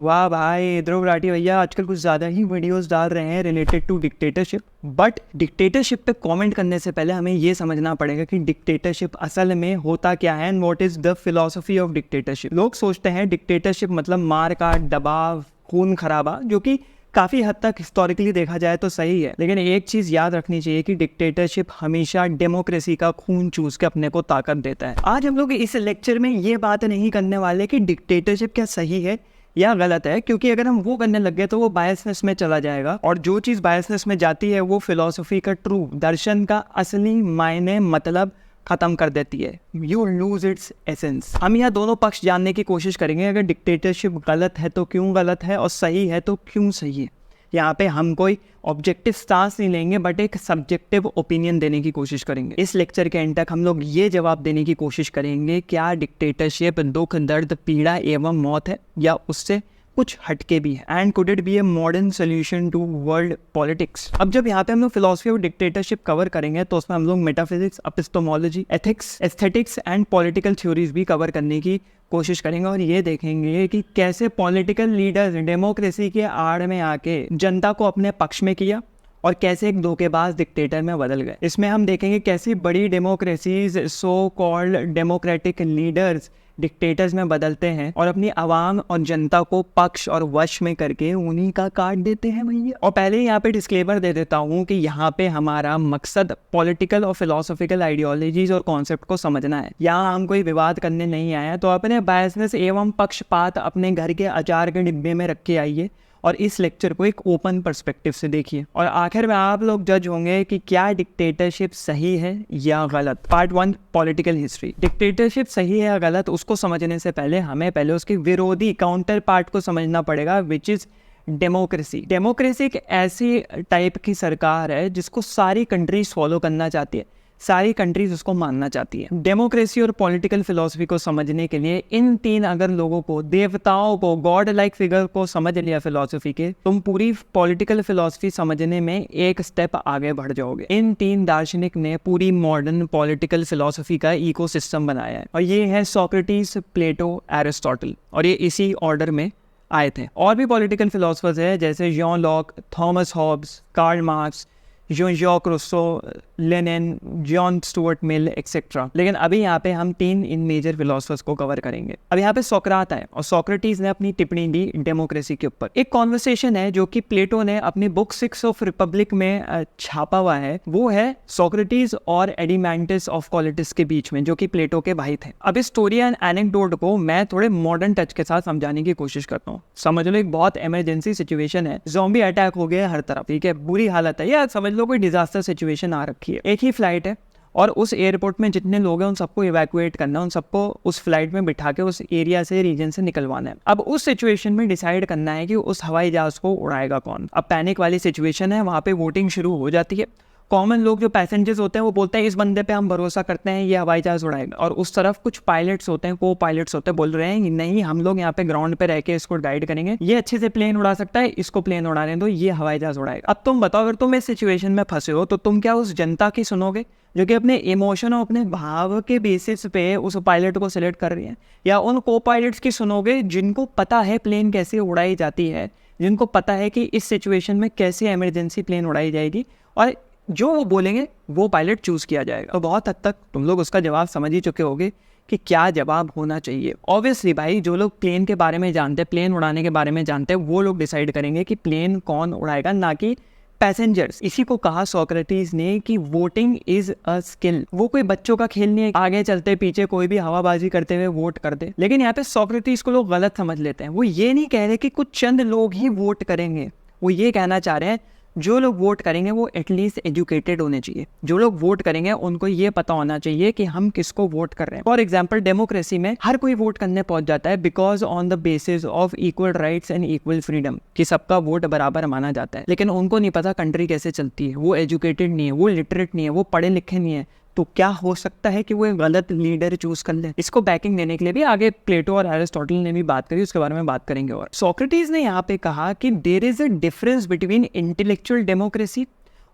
वाह भाई ध्रुव राठी भैया आजकल कुछ ज़्यादा ही वीडियोस डाल रहे हैं related to dictatorship. But dictatorship पे कमेंट करने से पहले हमें ये समझना पड़ेगा कि डिक्टेटरशिप असल में होता क्या है and what is the philosophy of dictatorship. लोग सोचते हैं डिक्टेटरशिप मतलब मार काट, दबाव, खून खराबा, जो कि काफ़ी हद तक हिस्टोरिकली देखा जाए तो सही है। लेकिन एक चीज़ याद रखनी चाहिए कि डिक्टेटरशिप हमेशा डेमोक्रेसी का खून चूस के अपने को ताकत देता है। आज हम लोग इस लेक्चर में ये बात नहीं करने वाले कि डिक्टेटरशिप क्या सही है या गलत है, क्योंकि अगर हम वो करने लग गए तो वो बायसनेस में चला जाएगा, और जो चीज़ बायसनेस में जाती है वो फिलॉसफी का ट्रू दर्शन का असली मायने मतलब ख़त्म कर देती है। You lose its essence. हम यहाँ दोनों पक्ष जानने की कोशिश करेंगे। अगर डिक्टेटरशिप गलत है तो क्यों गलत है, और सही है तो क्यों सही है। यहाँ पे हम कोई ऑब्जेक्टिव स्टांस नहीं लेंगे बट एक सब्जेक्टिव ओपिनियन देने की कोशिश करेंगे। इस लेक्चर के एंड तक हम लोग ये जवाब देने की कोशिश करेंगे, क्या डिक्टेटरशिप दुख, दर्द, पीड़ा एवं मौत है या उससे कुछ हटके भी है, and could it be a modern solution to world politics. अब जब यहाँ पे हम लोग फिलॉसफी ऑफ डिक्टेटरशिप कवर करेंगे तो उसमें हम लोग metaphysics, epistemology, ethics, aesthetics and political theories भी कवर करने की कोशिश करेंगे, और ये देखेंगे कि कैसे पॉलिटिकल लीडर्स डेमोक्रेसी के आड़ में आके जनता को अपने पक्ष में किया और कैसे एक धोखेबाज डिक्टेटर में बदल गए। इसमें हम देखेंगे कैसी बड़ी democracies so called democratic leaders dictators में बदलते हैं और अपनी आवाम और जनता को पक्ष और वश में करके उन्हीं का काट देते हैं भैया। और पहले ही यहाँ पे डिस्क्लेमर दे देता हूँ कि यहाँ पे हमारा मकसद पॉलिटिकल और फिलोसॉफिकल आइडियोलॉजीज और कॉन्सेप्ट को समझना है। यहाँ हम कोई विवाद करने नहीं आए हैं, तो अपने बायसनेस एवं पक्षपात अपने घर के अचार के डिब्बे में रख के आइए और इस लेक्चर को एक ओपन पर्सपेक्टिव से देखिए, और आखिर में आप लोग जज होंगे कि क्या डिक्टेटरशिप सही है या गलत। Part 1 political history. डिक्टेटरशिप सही है या गलत उसको समझने से पहले हमें पहले उसके विरोधी काउंटर पार्ट को समझना पड़ेगा, विच इज डेमोक्रेसी। डेमोक्रेसी एक ऐसी टाइप की सरकार है जिसको सारी कंट्रीज फॉलो करना चाहती है, सारी कंट्रीज उसको मानना चाहती है। डेमोक्रेसी और पॉलिटिकल फिलॉसफी को समझने के लिए इन तीन अगर लोगों को, देवताओं को, गॉड लाइक फिगर को समझ लिया फिलॉसफी के, तुम पूरी पॉलिटिकल फिलॉसफी समझने में एक स्टेप आगे बढ़ जाओगे। इन तीन दार्शनिक ने पूरी मॉडर्न पॉलिटिकल फिलॉसफी का इकोसिस्टम बनाया है, और ये है सोक्रेटिस, प्लेटो, एरिस्टोटल, और ये इसी ऑर्डर में आए थे। और भी पॉलिटिकल फिलोसफर्स हैं जैसे John Locke, Thomas Hobbes, Karl Marx, Jacques Rousseau, Lenin, John Stuart Mill etcetera. लेकिन अभी यहाँ पे हम तीन इन मेजर फिलोसफर्स को कवर करेंगे। अब यहाँ पे सोक्रात है, और सोक्रेटिस ने अपनी टिप्पणी दी डेमोक्रेसी के ऊपर। एक कॉन्वर्सेशन है जो कि प्लेटो ने अपनी बुक 6 ऑफ रिपब्लिक में छापा हुआ है, वो है सोक्रेटिस और एडिमेंटस ऑफ कॉलिटस के बीच में, जो कि प्लेटो के भाई थे। अब इस स्टोरी एंड एनेक्डोट को मैं थोड़े मॉडर्न टच के साथ समझाने की कोशिश करता हूँ। समझ लो एक बहुत इमरजेंसी सिचुएशन है, ज़ॉम्बी अटैक हो गया हर तरफ, ठीक है, बुरी हालत है, या समझ लो कोई डिजास्टर सिचुएशन आ रखी है। एक ही फ्लाइट है और उस एयरपोर्ट में जितने लोग हैं उन सबको इवैक्यूएट करना है, उन सबको उस फ्लाइट में बिठा के उस एरिया से, रीजन से निकलवाना है। अब उस सिचुएशन में डिसाइड करना है कि उस हवाई जहाज को उड़ाएगा कौन। अब पैनिक वाली सिचुएशन है, वहाँ पे वोटिंग शुरू हो जाती है। कॉमन लोग जो पैसेंजर्स होते हैं वो बोलते हैं इस बंदे पे हम भरोसा करते हैं, ये हवाई जहाज उड़ाएगा, और उस तरफ कुछ पायलट्स होते हैं, को पायलट्स होते हैं, बोल रहे हैं नहीं हम लोग यहाँ पे ग्राउंड पे रह के इसको गाइड करेंगे, ये अच्छे से प्लेन उड़ा सकता है, इसको प्लेन उड़ाने दो, ये हवाई जहाज उड़ाएगा। अब तुम बताओ, अगर तुम इस सिचुएशन में फंसे हो तो तुम क्या उस जनता की सुनोगे जो कि अपने इमोशन और अपने भाव के बेसिस पे उस पायलट को सिलेक्ट कर रही है, या उन को पायलट्स की सुनोगे जिनको पता है प्लेन कैसे उड़ाई जाती है, जिनको पता है कि इस सिचुएशन में कैसे इमरजेंसी प्लेन उड़ाई जाएगी, और जो वो बोलेंगे वो पायलट चूज किया जाएगा। तो बहुत हद तक तुम लोग उसका जवाब समझ ही चुके होगे कि क्या जवाब होना चाहिए। ऑब्वियसली भाई, जो लोग प्लेन के बारे में जानते हैं, प्लेन उड़ाने के बारे में जानते हैं, वो लोग डिसाइड करेंगे कि प्लेन कौन उड़ाएगा, ना कि पैसेंजर्स। इसी को कहा सोक्रेटिस ने कि वोटिंग इज अ स्किल। वो कोई बच्चों का खेल नहीं है, आगे चलते पीछे कोई भी हवाबाजी करते हुए वोट कर दे। लेकिन यहाँ पे सोक्रेटिस को लोग गलत समझ लेते हैं। वो ये नहीं कह रहे कि कुछ चंद लोग ही वोट करेंगे, वो ये कहना चाह रहे हैं जो लोग वोट करेंगे वो एटलीस्ट एजुकेटेड होने चाहिए। जो लोग वोट करेंगे उनको ये पता होना चाहिए कि हम किसको वोट कर रहे हैं। फॉर एग्जाम्पल, डेमोक्रेसी में हर कोई वोट करने पहुंच जाता है because on the basis of equal rights and equal freedom, कि सबका वोट बराबर माना जाता है। लेकिन उनको नहीं पता कंट्री कैसे चलती है, वो एजुकेटेड नहीं है, वो लिटरेट नहीं है, वो पढ़े लिखे नहीं है, तो क्या हो सकता है कि वो एक गलत लीडर चूज कर ले। इसको बैकिंग देने के लिए भी आगे प्लेटो और एरिस्टोटल ने भी बात करी, उसके बारे में बात करेंगे। और सोक्रेटिस ने यहाँ पे कहा कि there is a difference between intellectual democracy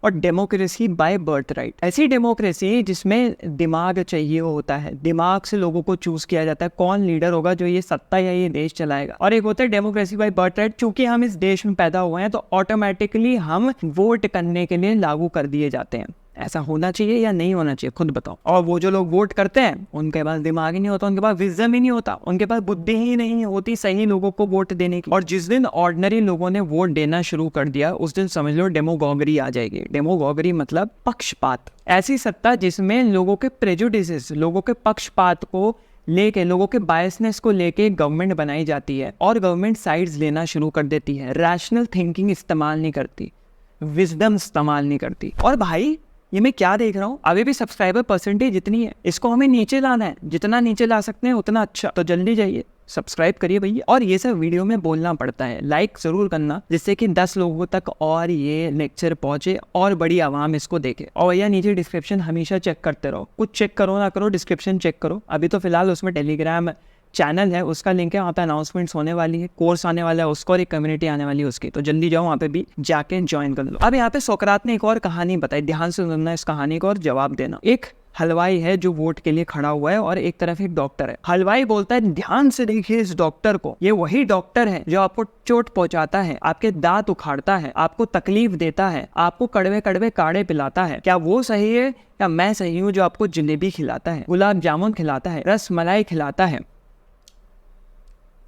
और डेमोक्रेसी बाय बर्थ राइट। ऐसी डेमोक्रेसी जिसमें दिमाग चाहिए होता है, दिमाग से लोगों को चूज किया जाता है कौन लीडर होगा जो ये सत्ता या ये देश चलाएगा। और एक होता है डेमोक्रेसी बाय बर्थ राइट, चूंकि हम इस देश में पैदा हुए हैं तो ऑटोमेटिकली हम वोट करने के लिए लागू कर दिए जाते हैं। ऐसा होना चाहिए या नहीं होना चाहिए, खुद बताओ। और वो जो लोग वोट करते हैं उनके पास दिमाग ही नहीं होता, उनके पास विजडम ही नहीं होता, उनके पास बुद्धि ही नहीं होती सही लोगों को वोट देने की। और जिस दिन ऑर्डिनरी लोगों ने वोट देना शुरू कर दिया उस दिन समझ लो डेमोगोगरी आ जाएगी। डेमोगोगरी मतलब पक्षपात, ऐसी सत्ता जिसमें लोगों के प्रेजुडिसेस, लोगों के पक्षपात को लेके, लोगों के बायसनेस को लेके गवर्नमेंट बनाई जाती है और गवर्नमेंट साइड्स लेना शुरू कर देती है। रैशनल थिंकिंग इस्तेमाल नहीं करती, विजडम इस्तेमाल नहीं करती। और भाई ये मैं क्या देख रहा हूँ, अभी भी सब्सक्राइबर परसेंटेज इतनी है, इसको हमें नीचे लाना है, जितना नीचे ला सकते हैं उतना अच्छा। तो जल्दी जाइए सब्सक्राइब करिए भैया। और ये सब वीडियो में बोलना पड़ता है, लाइक जरूर करना जिससे कि 10 लोगों तक और ये लेक्चर पहुंचे और बड़ी आवाम इसको देखे। और भैया नीचे डिस्क्रिप्शन हमेशा चेक करते रहो, कुछ चेक करो ना करो डिस्क्रिप्शन चेक करो। अभी तो फिलहाल उसमें टेलीग्राम चैनल है, उसका लिंक है, वहाँ पे अनाउंसमेंट्स होने वाली है, कोर्स आने वाला है उसको, और एक कम्युनिटी आने वाली है उसकी, तो जल्दी जाओ वहाँ पे भी जाके ज्वाइन कर लो। अब यहाँ पे सोक्रात ने एक और कहानी बताई, ध्यान से सुनना इस कहानी को और जवाब देना। एक हलवाई है जो वोट के लिए खड़ा हुआ है और एक तरफ एक डॉक्टर है। हलवाई बोलता है ध्यान से देखिए इस डॉक्टर को, ये वही डॉक्टर है जो आपको चोट पहुंचाता है, आपके दांत उखाड़ता है, आपको तकलीफ देता है, आपको कड़वे कड़वे काढ़े पिलाता है। क्या वो सही है या मैं सही हूँ जो आपको जलेबी खिलाता है, गुलाब जामुन खिलाता है, रस मलाई खिलाता है?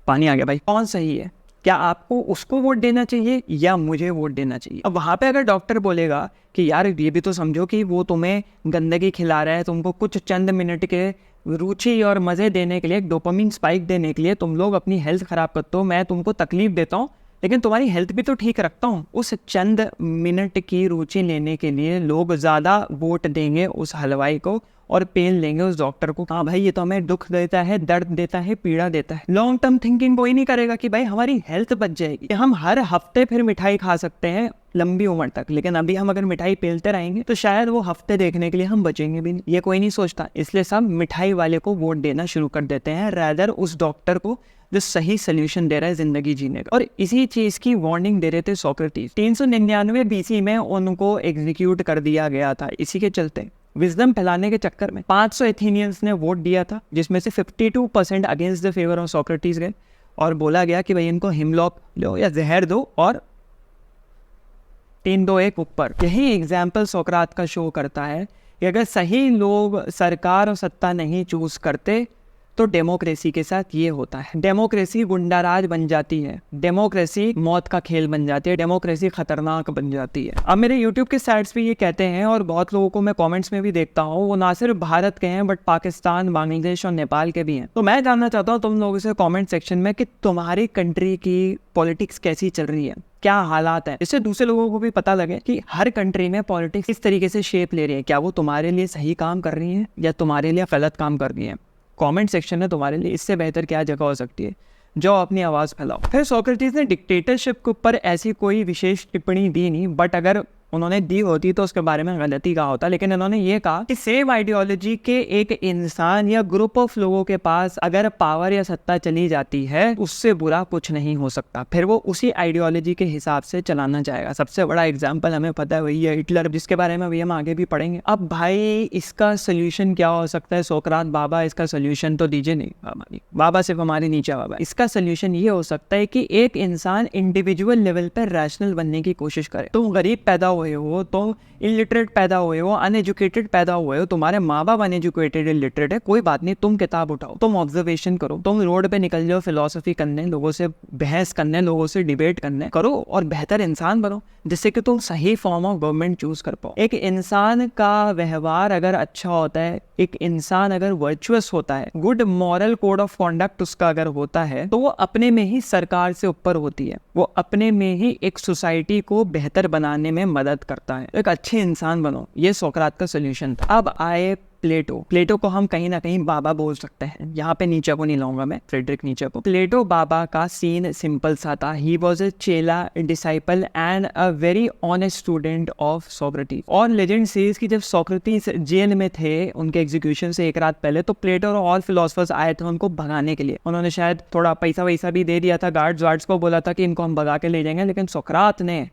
पानी आ गया भाई, कौन सही है? क्या आपको उसको वोट देना चाहिए या मुझे वोट देना चाहिए? अब वहाँ पे अगर डॉक्टर बोलेगा कि यार ये भी तो समझो कि वो तुम्हें गंदगी खिला रहा है, तुमको कुछ चंद मिनट के रुचि और मज़े देने के लिए, डोपामिन स्पाइक देने के लिए तुम लोग अपनी हेल्थ ख़राब करते हो, मैं तुमको तकलीफ देता हूँ लेकिन तुम्हारी हेल्थ भी तो ठीक रखता हूँ, उस चंद मिनट की रुचि लेने के लिए लोग ज़्यादा वोट देंगे उस हलवाई को और पेन लेंगे उस डॉक्टर को। हाँ भाई ये तो हमें दुख देता है, दर्द देता है, पीड़ा देता है। लॉन्ग टर्म थिंकिंग कोई नहीं करेगा कि भाई हमारी हेल्थ बच जाएगी, हम हर हफ्ते फिर मिठाई खा सकते हैं लंबी उम्र तक, लेकिन अभी हम अगर मिठाई पेलते रहेंगे तो शायद वो हफ्ते देखने के लिए हम बचेंगे भी नहीं। ये कोई नहीं सोचता, इसलिए सब मिठाई वाले को वोट देना शुरू कर देते हैं रैदर उस डॉक्टर को जो सही सोल्यूशन दे रहा है जिंदगी जीने का। और इसी चीज की वार्निंग दे रहे थे सोक्रेटिस। 399 BC में उनको एग्जीक्यूट कर दिया गया था इसी के चलते, विजडम फैलाने के चक्कर में। 500 एथेनियंस ने वोट दिया था जिसमें से 52% against the favour of Socrates गए और बोला गया कि भाई इनको हिमलॉक लो या जहर दो और 3-2-1 ऊपर। यही एग्जाम्पल सोक्रात का शो करता है कि अगर सही लोग सरकार और सत्ता नहीं चूज करते तो डेमोक्रेसी के साथ ये होता है, डेमोक्रेसी गुंडाराज बन जाती है, डेमोक्रेसी मौत का खेल बन जाती है, डेमोक्रेसी खतरनाक बन जाती है। अब मेरे यूट्यूब के साइट्स पे ये कहते हैं और बहुत लोगों को मैं कमेंट्स में भी देखता हूँ, वो ना सिर्फ भारत के हैं बट पाकिस्तान, बांग्लादेश और नेपाल के भी हैं। तो मैं जानना चाहता हूँ तुम लोगों से कमेंट सेक्शन में कि तुम्हारी कंट्री की पॉलिटिक्स कैसी चल रही है, क्या हालात है, इससे दूसरे लोगों को भी पता लगे कि हर कंट्री में पॉलिटिक्स किस तरीके से शेप ले रही है, क्या वो तुम्हारे लिए सही काम कर रही है या तुम्हारे लिए गलत काम कर रही है। कमेंट सेक्शन में तुम्हारे लिए इससे बेहतर क्या जगह हो सकती है, जो अपनी आवाज़ फैलाओ। फिर सोक्रेटिस ने डिक्टेटरशिप के ऊपर ऐसी कोई विशेष टिप्पणी दी नहीं, बट अगर उन्होंने दी होती तो उसके बारे में गलती कहा होता, लेकिन इन्होंने ये कहा कि सेम आइडियोलॉजी के एक इंसान या ग्रुप ऑफ लोगों के पास अगर पावर या सत्ता चली जाती है उससे बुरा कुछ नहीं हो सकता, फिर वो उसी आइडियोलॉजी के हिसाब से चलाना चाहेगा। सबसे बड़ा एग्जाम्पल हमें पता है वही है हिटलर, जिसके बारे में भी हम आगे भी पढ़ेंगे। अब भाई इसका सोल्यूशन क्या हो सकता है? सोक्रात बाबा इसका सोल्यूशन तो दीजिए। नहीं बाबा सिर्फ हमारे नीचे बाबा। इसका सोल्यूशन ये हो सकता है कि एक इंसान इंडिविजुअल लेवल पर रैशनल बनने की कोशिश करे। तुम गरीब पैदा हुए हो, तुम इलिटरेट पैदा हुए हो, अनएजुकेटेड पैदा हुए हो, तुम्हारे माँ बाप अनएजुकेटेड इलिटरेट है, कोई बात नहीं, तुम किताब उठाओ, तुम ऑब्जर्वेशन करो, तुम रोड पे निकल जाओ फिलोसफी करने, लोगों से बहस करने, लोगों से डिबेट करने करो और बेहतर इंसान बनो जिससे कि तुम सही फॉर्म ऑफ गवर्नमेंट चूज कर पाओ। एक इंसान का व्यवहार अगर अच्छा होता है, एक इंसान अगर वर्चुअस होता है, good moral code of conduct उसका अगर होता है, तो वो अपने में ही सरकार से ऊपर होती है, वो अपने में ही एक सोसाइटी को बेहतर बनाने में मदद करता है। एक अच्छे इंसान बनो, ये सोक्रात का सोल्यूशन था। अब आए प्लेटो को हम कहीं ना कहीं बाबा बोल सकते हैं, यहाँ पे नीचे को नहीं लाऊंगा मैं, फ्रेडरिक नीचे को। प्लेटो बाबा का सीन सिंपल सा था, ही वॉज ए चेला disciple and a very honest student of Socrates. और लेजेंड सीरीज की जब सोक्रेटिस जेल में थे उनके एग्जीक्यूशन से एक रात पहले, तो प्लेटो और फिलोसफर्स आए थे उनको भगाने के लिए। उन्होंने शायद थोड़ा पैसा वैसा भी दे दिया था, गार्ड्स को बोला था कि इनको हम भगा के ले जाएंगे, लेकिन सोक्रात ने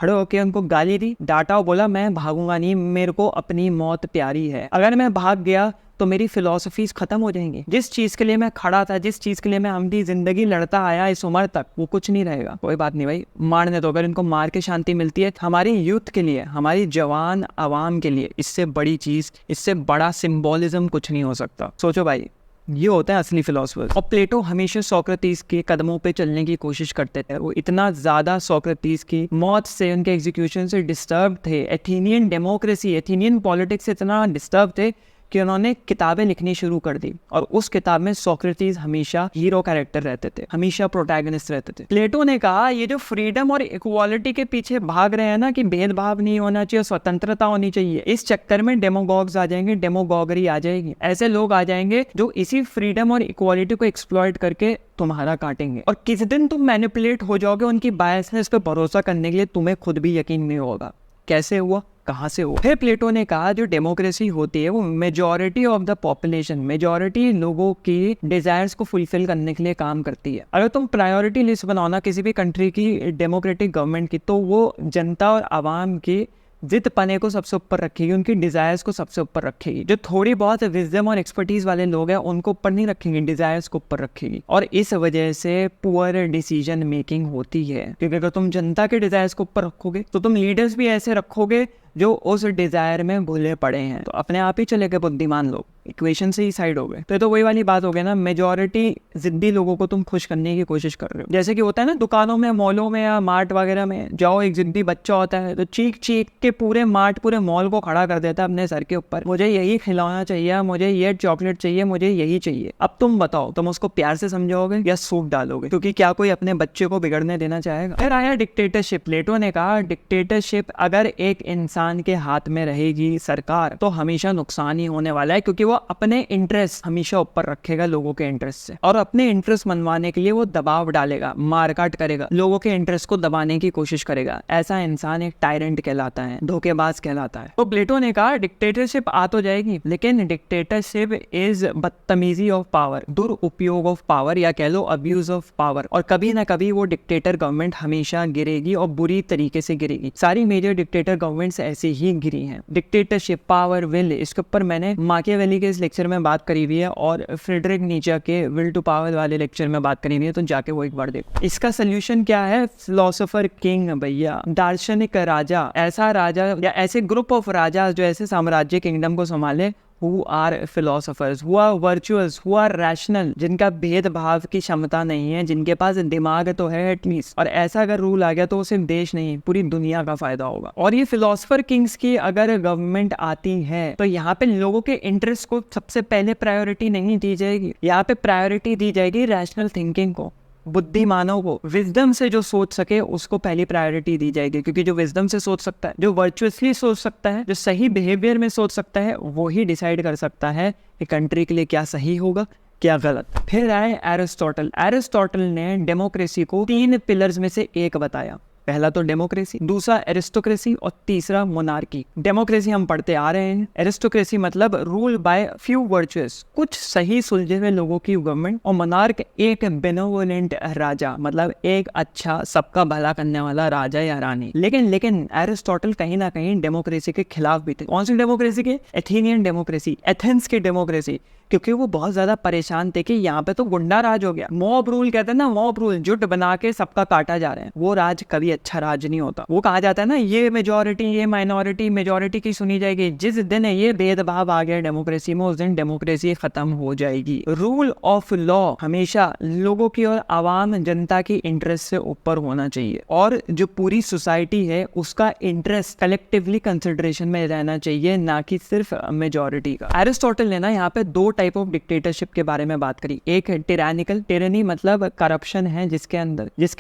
खड़े होकर उनको गाली दी, डांटा और बोला मैं भागूंगा नहीं, मेरे को अपनी मौत प्यारी है, अगर मैं भाग गया तो मेरी फिलॉसफीज खत्म हो जाएंगी, जिस चीज के लिए मैं खड़ा था, जिस चीज के लिए मैं अपनी जिंदगी लड़ता आया इस उम्र तक, वो कुछ नहीं रहेगा। कोई बात नहीं भाई, मारने दो, अगर इनको मार के शांति मिलती है हमारी यूथ के लिए, हमारी जवान आवाम के लिए, इससे बड़ी चीज, इससे बड़ा सिंबोलिज्म कुछ नहीं हो सकता। सोचो भाई, ये होता है असली फिलोसफर। और प्लेटो हमेशा सोक्रेटिस के कदमों पे चलने की कोशिश करते थे। वो इतना ज्यादा सोक्रेटिस की मौत से, उनके एग्जीक्यूशन से डिस्टर्ब थे, एथेनियन डेमोक्रेसी, एथेनियन पॉलिटिक्स से इतना डिस्टर्ब थे कि उन्होंने किताबें लिखनी शुरू कर दी। और उस किताब में सोक्रेटिस हमेशा हीरो कैरेक्टर रहते थे, हमेशा प्रोटैगनिस्ट रहते थे। प्लेटो ने कहा ये जो फ्रीडम और इक्वालिटी के पीछे भाग रहे हैं ना, कि भेदभाव नहीं होना चाहिए, स्वतंत्रता होनी चाहिए, इस चक्कर में डेमोगॉग्स आ जाएंगे, डेमोगॉगरी आ जाएगी। ऐसे लोग आ जाएंगे जो इसी फ्रीडम और इक्वालिटी को एक्सप्लॉइट करके तुम्हारा काटेंगे, और किस दिन तुम मैनिपुलेट हो जाओगे उनकी बायसनेस पे भरोसा करने के लिए, तुम्हें खुद भी यकीन नहीं होगा। कैसे हुआ, कहाँ से हुआ? फिर प्लेटो ने कहा जो डेमोक्रेसी होती है वो majority of the population, majority लोगों की डिजायर्स को फुलफिल करने के लिए काम करती है। अगर तुम प्रायोरिटी लिस्ट बनाओ ना किसी भी कंट्री की डेमोक्रेटिक गवर्नमेंट की, तो वो जनता और आवाम की जिद पने को सबसे ऊपर रखेगी, उनकी डिजायर्स को सबसे ऊपर रखेगी। जो थोड़ी बहुत विजडम और एक्सपर्टीज वाले लोग हैं उनको ऊपर नहीं रखेंगे, डिजायर्स को ऊपर रखेगी। और इस वजह से पुअर डिसीजन मेकिंग होती है, क्योंकि अगर तुम जनता के डिजायर्स को ऊपर रखोगे तो तुम लीडर्स भी ऐसे रखोगे जो उस डिजायर में भूले पड़े हैं, तो अपने आप ही चले गए बुद्धिमान लोग, इक्वेशन से ही साइड हो गए। तो वही वाली बात हो गई ना, मेजॉरिटी जिद्दी लोगों को तुम खुश करने की कोशिश कर रहे हो। जैसे कि होता है ना दुकानों में, मॉलों में या मार्ट वगैरह में जाओ, एक जिद्दी बच्चा होता है तो चीख चीख के पूरे मार्ट, पूरे मॉल को खड़ा कर देता है अपने सर के ऊपर, मुझे यही खिलौना चाहिए, मुझे ये चॉकलेट चाहिए, मुझे यही चाहिए। अब तुम बताओ, तुम उसको प्यार से समझाओगे या सूट डालोगे? क्योंकि क्या कोई अपने बच्चे को बिगड़ने देना चाहेगा? फिर आया डिक्टेटरशिप। प्लेटो ने कहा डिक्टेटरशिप अगर एक इंसान के हाथ में रहेगी सरकार तो हमेशा नुकसान ही होने वाला है, क्योंकि वो अपने इंटरेस्ट हमेशा ऊपर रखेगा लोगों के इंटरेस्ट से, और अपने इंटरेस्ट मनवाने के लिए वो दबाव डालेगा, मारकाट करेगा, लोगों के इंटरेस्ट को दबाने की कोशिश करेगा। ऐसा इंसान एक टायरेंट कहलाता है, धोखेबाज कहलाता है। तो प्लेटो ने कहा डिक्टेटरशिप आ तो जाएगी, लेकिन डिक्टेटरशिप इज बदतमीजी ऑफ पावर, दुरुपयोग ऑफ पावर, या कह लो अब्यूज ऑफ पावर। और कभी ना कभी वो डिक्टेटर गवर्नमेंट हमेशा गिरेगी, और बुरी तरीके से गिरेगी। सारी मेजर डिक्टेटर गवर्नमेंट्स ऐसे ही गिरी हैं। डिक्टेटरशिप, पावर, विल, इसके ऊपर मैंने माकियावेली के इस लेक्चर में बात करी हुई है, और फ्रेडरिक नीचे के विल टू पावर वाले लेक्चर में बात करी हुई है, तो जाके वो एक बार देखो। इसका सोल्यूशन क्या है? फिलोसोफर किंग भैया, दार्शनिक राजा, ऐसा राजा या ऐसे ग्रुप ऑफ राजा जो ऐसे साम्राज्य किंगडम को संभाले, who are philosophers, who are virtuous, who are rational, जिनका भेदभाव की क्षमता नहीं है, जिनके पास दिमाग तो है एटलीस्ट। और ऐसा अगर रूल आ गया तो सिर्फ देश नहीं, पूरी दुनिया का फायदा होगा। और ये फिलोसोफर किंग्स की अगर गवर्नमेंट आती है तो यहाँ पे लोगों के इंटरेस्ट को सबसे पहले प्रायोरिटी नहीं दी जाएगी, यहाँ पे प्रायोरिटी दी जाएगी रैशनल थिंकिंग को, बुद्धिमानों को, विजडम से जो सोच सके उसको पहली प्रायोरिटी दी जाएगी। क्योंकि जो विजडम से सोच सकता है, जो वर्चुअसली सोच सकता है, जो सही बिहेवियर में सोच सकता है, वो ही डिसाइड कर सकता है कि कंट्री के लिए क्या सही होगा, क्या गलत। फिर आए एरिस्टोटल। एरिस्टोटल ने डेमोक्रेसी को 3 पिलर्स में से एक बताया। पहला तो डेमोक्रेसी, दूसरा एरिस्टोक्रेसी, और तीसरा मोनार्की। डेमोक्रेसी हम पढ़ते आ रहे हैं, एरिस्टोक्रेसी मतलब रूल बाय फ्यू वर्चुअस, कुछ सही सुलझे हुए लोगों की गवर्नमेंट, और मोनार्क एक बेनेवोलेंट राजा, मतलब एक अच्छा सबका भला करने वाला राजा या रानी। लेकिन एरिस्टोटल कहीं ना कहीं डेमोक्रेसी के खिलाफ भी थे। कौन सी डेमोक्रेसी के? एथेनियन डेमोक्रेसी, एथेंस की डेमोक्रेसी, क्योंकि वो बहुत ज्यादा परेशान थे कि यहाँ पे तो गुंडा राज हो गया। मॉब रूल कहते हैं ना, मॉब रूल, जुट बना के सबका काटा जा रहे हैं, वो राज कभी अच्छा राज नहीं होता। वो कहा जाता है ना, ये मेजॉरिटी, ये माइनॉरिटी, मेजॉरिटी की सुनी जाएगी। जिस दिन ये भेदभाव आ गया डेमोक्रेसी में, उस दिन डेमोक्रेसी खत्म हो जाएगी। रूल ऑफ लॉ हमेशा लोगों की और आवाम जनता की इंटरेस्ट से ऊपर होना चाहिए, और जो पूरी सोसाइटी है उसका इंटरेस्ट कलेक्टिवली कंसिडरेशन में रहना चाहिए, ना कि सिर्फ मेजॉरिटी का। एरिस्टोटल ने ना यहाँ पे 2 टाइप ऑफ डिक्टेटरशिप के बारे में बात करी। एक है टिरानिकल, टिरानी मतलब करप्शन है जिसके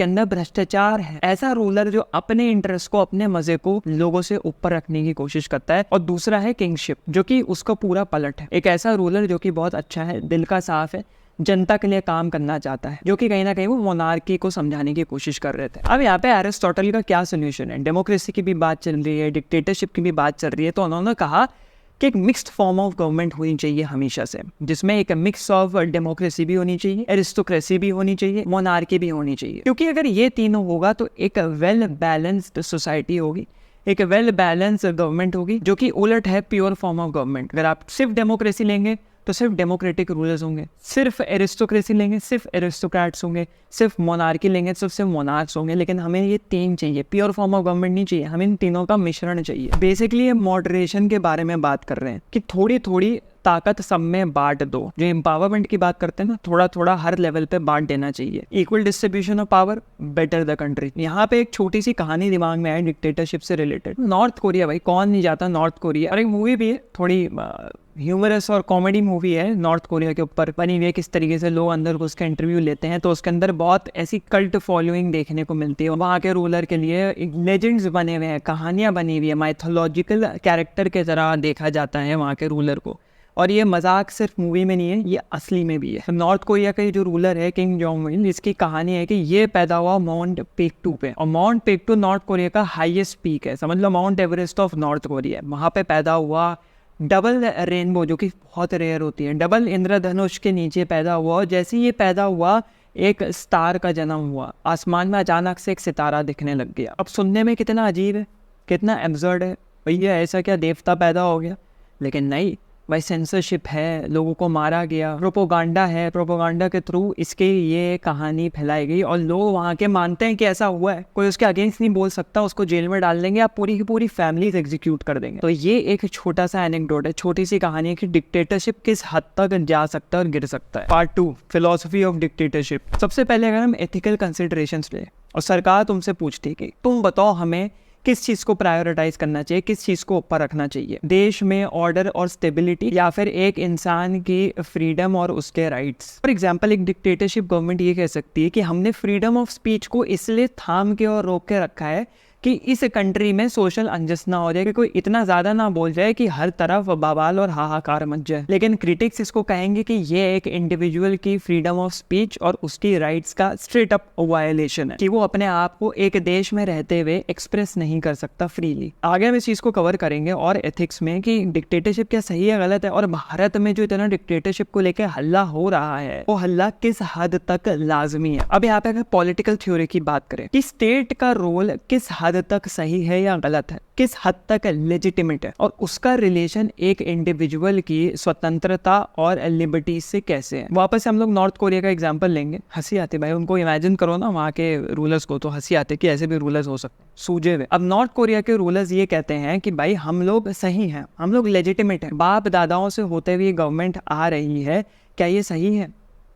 अंदर भ्रष्टाचार है, ऐसा रूलर जो अपने इंटरेस्ट को, अपने मजे को लोगों से ऊपर रखने की कोशिश करता है। और दूसरा है किंगशिप, जो कि उसका पूरा पलट है, एक ऐसा रूलर जो कि बहुत अच्छा है, दिल का साफ है, जनता के लिए काम करना चाहता है, जो कि कहीं ना कहीं वो मोनार्की को समझाने की कोशिश कर रहे थे। अब यहाँ पे एरिस्टोटल का क्या सोल्यूशन है? डेमोक्रेसी की भी बात चल रही है, डिक्टेटरशिप की भी बात चल रही है, तो उन्होंने कहा कि एक मिक्स्ड फॉर्म ऑफ गवर्नमेंट होनी चाहिए हमेशा से, जिसमें एक मिक्स ऑफ डेमोक्रेसी भी होनी चाहिए, एरिस्टोक्रेसी भी होनी चाहिए, मोनार्की भी होनी चाहिए। क्योंकि अगर ये तीनों होगा तो एक वेल बैलेंस्ड सोसाइटी होगी, एक वेल बैलेंस गवर्नमेंट होगी, जो कि उलट है प्योर फॉर्म ऑफ गवर्नमेंट। अगर आप सिर्फ डेमोक्रेसी लेंगे तो सिर्फ डेमोक्रेटिक रूलर्स होंगे, सिर्फ एरिस्टोक्रेसी लेंगे सिर्फ एरिस्टोक्रेट्स होंगे, सिर्फ मोनार्की लेंगे तो सिर्फ मोनार्क्स होंगे। लेकिन हमें ये तीन चाहिए, प्योर फॉर्म ऑफ गवर्नमेंट नहीं चाहिए, हमें इन तीनों का मिश्रण चाहिए। बेसिकली ये मॉडरेशन के बारे में बात कर रहे हैं कि थोड़ी थोड़ी ताकत सब में बांट दो। जो एम्पावरमेंट की बात करते हैं ना, थोड़ा थोड़ा हर लेवल पे बांट देना चाहिए। Equal distribution of power, better the country. यहाँ पे एक छोटी सी कहानी दिमाग में आई डिक्टेटरशिप से रिलेटेड। नॉर्थ कोरिया, भाई कौन नहीं जाता नॉर्थ कोरिया, और एक मूवी भी है थोड़ी ह्यूमरस और कॉमेडी मूवी है नॉर्थ कोरिया के ऊपर बनी हुई है, किस तरीके से लोग अंदर को उसका इंटरव्यू लेते हैं। तो उसके अंदर बहुत ऐसी कल्ट फॉलोइंग देखने को मिलती है। वहाँ के रूलर के लिए लेजेंड्स बने हुए हैं, कहानियाँ बनी हुई है, माइथोलॉजिकल कैरेक्टर के तरह देखा जाता है वहाँ के रूलर को। और ये मजाक सिर्फ मूवी में नहीं है, ये असली में भी है। नॉर्थ कोरिया का जो रूलर है किंग जोंग उन, इसकी कहानी है कि ये पैदा हुआ माउंट पेक्टू पे, और माउंट पेक्टू नॉर्थ कोरिया का हाईएस्ट पीक है, समझ लो mount Everest of north Korea. वहाँ पे पैदा हुआ, डबल रेनबो जो कि बहुत रेयर होती है, डबल इंद्रधनुष के नीचे पैदा हुआ। और जैसे ये पैदा हुआ एक स्टार का जन्म हुआ, आसमान में अचानक से एक सितारा दिखने लग गया। अब सुनने में कितना अजीब है, कितना एब्सर्ड है, भैया ऐसा क्या देवता पैदा हो गया? लेकिन नहीं भाई, सेंसरशिप है, लोगों को मारा गया, प्रोपोगंडा है, प्रोपोगंडा के थ्रू इसके ये कहानी फैलाई गई और लोग वहाँ के मानते हैं कि ऐसा हुआ है। कोई उसके अगेंस्ट नहीं बोल सकता, उसको जेल में डाल देंगे, आप पूरी की पूरी फैमिलीज एग्जीक्यूट कर देंगे। तो ये एक छोटा सा एनेक्डोट है, छोटी सी कहानी है कि डिक्टेटरशिप किस हद तक जा सकता है और गिर सकता है। Part 2, philosophy of dictatorship. सबसे पहले अगर हम एथिकल कंसिडरेशंस ले और सरकार तुमसे पूछती है कि तुम बताओ हमें किस चीज़ को प्रायोरिटाइज करना चाहिए, किस चीज़ को ऊपर रखना चाहिए, देश में ऑर्डर और स्टेबिलिटी या फिर एक इंसान की फ्रीडम और उसके राइट्स। फॉर एग्जांपल एक डिक्टेटरशिप गवर्नमेंट ये कह सकती है कि हमने फ्रीडम ऑफ स्पीच को इसलिए थाम के और रोक के रखा है कि इस कंट्री में सोशल अनजस्ट ना हो जाए, कि कोई इतना ज़्यादा ना बोल जाए कि हर तरफ बवाल और हाहाकार मच जाए। लेकिन क्रिटिक्स इसको कहेंगे कि ये एक इंडिविजुअल की फ्रीडम ऑफ स्पीच और उसकी राइट्स का स्ट्रेट अप वायलेशन है, कि वो अपने आप को एक देश में रहते हुए एक्सप्रेस नहीं कर सकता फ्रीली। आगे हम इस चीज़ को कवर करेंगे और एथिक्स में कि डिक्टेटरशिप क्या सही है गलत है, और भारत में जो इतना डिक्टेटरशिप को लेकर हल्ला हो रहा है वो हल्ला किस हद तक लाजमी है। अब यहाँ पे अगर पॉलिटिकल थ्योरी की बात करें कि स्टेट का रोल किस हद तक सही है या गलत है, किस हद तक लेजिटिमेट है, और उसका रिलेशन एक इंडिविजुअल की स्वतंत्रता और लिबर्टी से कैसे है। वापस हम लोग नॉर्थ कोरिया का एग्जांपल लेंगे। हंसी आती भाई, उनको इमेजिन करो ना वहाँ के रूलर्स को, तो हंसी आती कि ऐसे भी रूलर्स हो सकते हैं सूझे हुए। अब नॉर्थ कोरिया के रूलर्स ये कहते हैं कि भाई हम लोग सही हैं, हम लोग लेजिटिमेट हैं, बाप दादाओं से होते हुए गवर्नमेंट आ रही है, क्या ये सही है?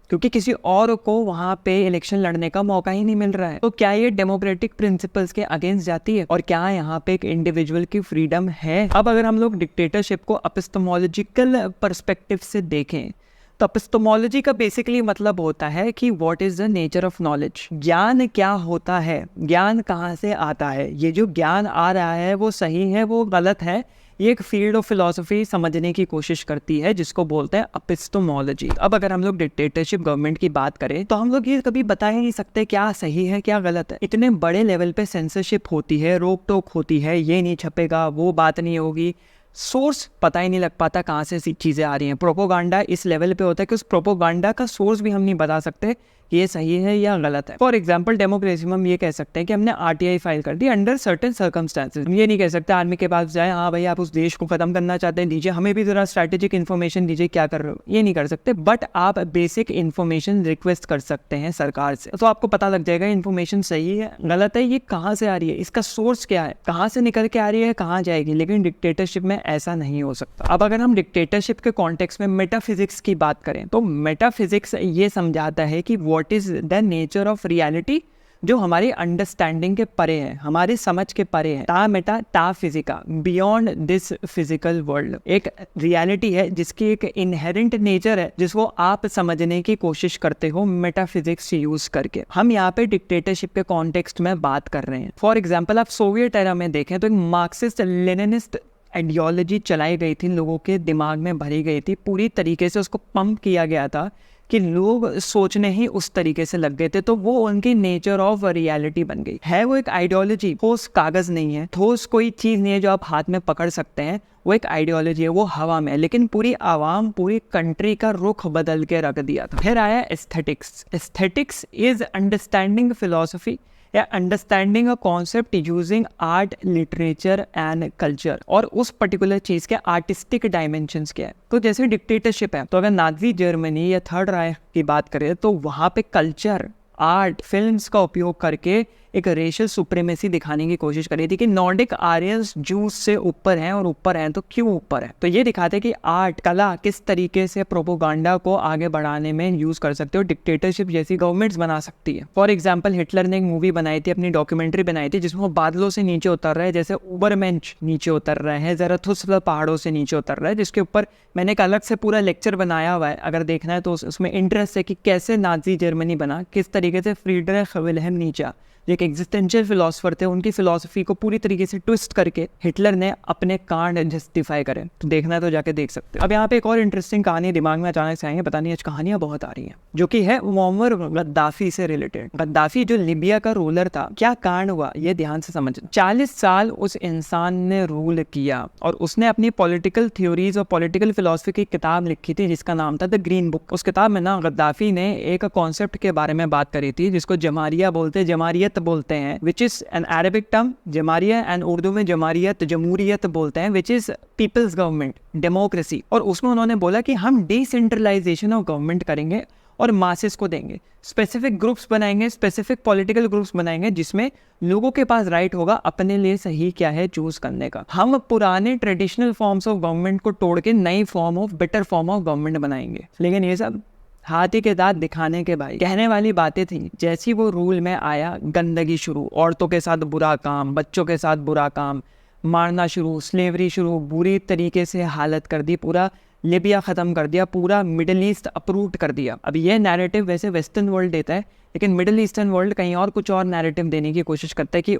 क्योंकि किसी और को वहाँ पे इलेक्शन लड़ने का मौका ही नहीं मिल रहा है। तो क्या ये डेमोक्रेटिक प्रिंसिपल्स के अगेंस्ट जाती है? और क्या यहाँ पे एक इंडिविजुअल की फ्रीडम है? अब अगर हम लोग डिक्टेटरशिप को एपिस्टेमोलॉजिकल पर्सपेक्टिव से देखें तो एपिस्टेमोलॉजी का बेसिकली मतलब होता है कि what is the nature of knowledge. ज्ञान क्या होता है, ज्ञान कहाँ से आता है, ये जो ज्ञान आ रहा है वो सही है वो गलत है, ये एक फील्ड ऑफ फिलॉसफी समझने की कोशिश करती है जिसको बोलते हैं एपिस्टेमोलॉजी। अब अगर हम लोग डिक्टेटरशिप गवर्नमेंट की बात करें तो हम लोग ये कभी बता ही नहीं सकते क्या सही है क्या गलत है। इतने बड़े लेवल पे सेंसरशिप होती है, रोक टोक होती है, ये नहीं छपेगा, वो बात नहीं होगी, सोर्स पता ही नहीं लग पाता कहाँ से चीज़ें आ रही हैं। प्रोपोगंडा इस लेवल पे होता है कि उस प्रोपोगंडा का सोर्स भी हम नहीं बता सकते कि ये सही है या गलत है। फॉर एग्जांपल डेमोक्रेसी में हम ये कह सकते हैं कि हमने आरटीआई फाइल कर दी अंडर सर्टेन सर्कमस्टांसेस। हम ये नहीं कह सकते आर्मी के पास जाए, हाँ भाई आप उस देश को खत्म करना चाहते हैं, दीजिए हमें भी जरा स्ट्रैटेजिक इन्फॉर्मेशन दीजिए क्या कर रहे हो, ये नहीं कर सकते। बट आप बेसिक इन्फॉर्मेशन रिक्वेस्ट कर सकते हैं सरकार से, तो आपको पता लग जाएगा इन्फॉर्मेशन सही है गलत है, ये कहाँ से आ रही है, इसका सोर्स क्या है, कहाँ से निकल के आ रही है, कहाँ जाएगी। लेकिन डिक्टेटरशिप में ऐसा नहीं हो सकता। अब अगर हम डिक्टेटरशिप के कॉन्टेक्स्ट में मेटाफिजिक्स की बात करें तो मेटाफिजिक्स ये समझाता है कि what is the nature of reality, जो हमारी अंडरस्टैंडिंग के परे है, हमारी समझ के परे है। ता मेटा ता फिजिका, बियॉन्ड दिस फिजिकल वर्ल्ड। एक रियलिटी है जिसकी एक इनहेरेंट नेचर है जिसको आप समझने की कोशिश करते हो मेटाफिजिक्स यूज करके। हम यहाँ पे डिक्टेटरशिप के कॉन्टेक्स्ट में बात कर रहे हैं। फॉर एग्जाम्पल आप सोवियत एरा में देखें तो एक मार्क्सिस्ट लेनिनिस्ट आइडियोलॉजी चलाई गई थी, लोगों के दिमाग में भरी गई थी, पूरी तरीके से उसको पंप किया गया था कि लोग सोचने ही उस तरीके से लग गए थे, तो वो उनकी नेचर ऑफ रियलिटी बन गई है। वो एक आइडियोलॉजी, ठोस कागज नहीं है, ठोस कोई चीज़ नहीं है जो आप हाथ में पकड़ सकते हैं, वो एक आइडियोलॉजी है, वो हवा में है। लेकिन पूरी आवाम, पूरी कंट्री का रुख बदल के रख दिया था। फिर आया aesthetics. Aesthetics is understanding philosophy या understanding a concept using art, literature and culture, और उस पर्टिकुलर चीज़ के आर्टिस्टिक डायमेंशंस क्या है। तो जैसे डिक्टेटरशिप है, तो अगर नाजी जर्मनी या थर्ड राइख की बात करें तो वहाँ पे कल्चर, आर्ट, फिल्म्स का उपयोग करके एक रेशियल सुप्रीमेसी दिखाने की कोशिश करी थी कि नॉर्डिक आर्यंस जूस से ऊपर हैं, और ऊपर हैं तो क्यों ऊपर है। तो ये दिखाते कि आर्ट, कला किस तरीके से प्रोपोगंडा को आगे बढ़ाने में यूज कर सकते हो, डिक्टेटरशिप जैसी गवर्नमेंट्स बना सकती है। फॉर एग्जाम्पल हिटलर ने एक मूवी बनाई थी, अपनी डॉक्यूमेंट्री बनाई थी, जिसमें वो बादलों से नीचे उतर रहे हैं, जैसे उबरमेंच नीचे उतर रहे हैं, ज़राथुस्त्र पहाड़ों से नीचे उतर रहा है, जिसके ऊपर मैंने एक अलग से पूरा लेक्चर बनाया हुआ है, अगर देखना है तो उसमें इंटरेस्ट है कि कैसे नाजी जर्मनी बना, किस तरीके से फ्रीडरिख विल्हेम नीचे जो एक एग्जिस्टेंशियल फिलोसफर थे, उनकी फिलोसफी को पूरी तरीके से ट्विस्ट करके हिटलर ने अपने कांड जस्टिफाई करे। तो देखना है तो जाके देख सकते हो। अब यहाँ पे एक और इंटरेस्टिंग कहानी दिमाग में अचानक से आई है, पता नहीं आज कहानियां बहुत आ रही हैं, जो कि है मुअम्मर गद्दाफी से रिलेटेड। गद्दाफी जो लिबिया का रूलर था, क्या कांड हुआ ये ध्यान से समझना। 40 साल उस इंसान ने रूल किया, और उसने अपनी पॉलिटिकल थ्योरीज और पॉलिटिकल फिलोसफी की किताब लिखी थी, जिसका नाम था द ग्रीन बुक। उस किताब में ना गद्दाफी ने एक कॉन्सेप्ट के बारे में बात करी थी, जिसको जमारिया जमारियत बोलते हैं, which is an Arabic term जमारिया, एंड उर्दू में जमारियत, जमहूरियत बोलते हैं, which is people's government, democracy. और उसमें उन्होंने बोला कि हम डिसेंट्रलाइजेशन ऑफ गवर्नमेंट करेंगे और मासेस को देंगे, स्पेसिफिक ग्रुप्स बनाएंगे, स्पेसिफिक पॉलिटिकल ग्रुप्स बनाएंगे, जिसमें लोगों के पास राइट होगा अपने लिए सही क्या है चूज करने का। हम पुराने ट्रेडिशनल फॉर्म्स ऑफ गवर्नमेंट को तोड़ के नई form of, better form of government बनाएंगे। लेकिन ये सब हाथी के दांत दिखाने के भाई कहने वाली बातें थी। जैसी वो रूल में आया, गंदगी शुरू, औरतों के साथ बुरा काम, बच्चों के साथ बुरा काम, मारना शुरू, स्लेवरी शुरू, बुरी तरीके से हालत कर दी, पूरा लिबिया ख़त्म कर दिया, पूरा मिडिल ईस्ट अपरूट कर दिया। अब ये नैरेटिव वैसे वेस्टर्न वर्ल्ड देता है, लेकिन मिडिल ईस्टर्न वर्ल्ड कहीं और कुछ और नैरेटिव देने की कोशिश करता है कि